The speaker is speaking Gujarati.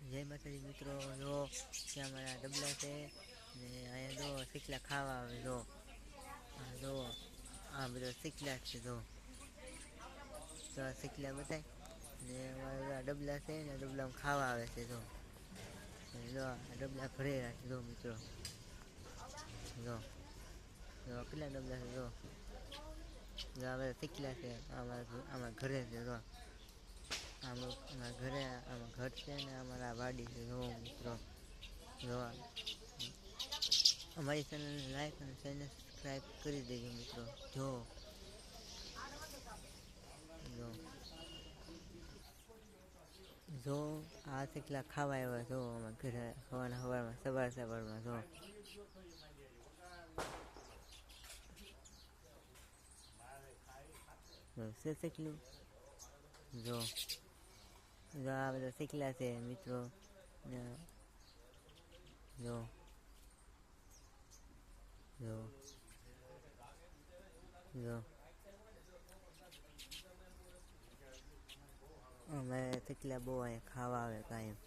જય માતાજી મિત્રો, જો ત્યાં મારા ડબલા છે ને અહીંયા જો શીખલા ખાવા આવે જો. હા જો આ બધા શીખલા છે જો. તો આ શીખલા બતાય ને અમારા ડબલા છે ને ડબલામાં ખાવા આવે છે જો. જો આ ડબલા ભરેલા છે જો મિત્રો. જો કેટલા ડબલા છે જો. જો આ બધા શીખલા છે અમારા ઘરે છે જો. અમારા ઘરે આમાં ઘર છે ને અમારા વાડી છે જો મિત્રો. જો અમારી ચેનલને લાઈક અને ચેનલ સબસ્ક્રાઈબ કરી દેજો મિત્રો. જો જો આ શીખલા ખાવા આવ્યા જો અમારા ઘરે સવારમાં જો. શીખલું જો. જો આ બધા શીખલા છે મિત્રો. જો જો જો અમે શીખલા બહુ અહીંયા ખાવા આવે કાંઈ.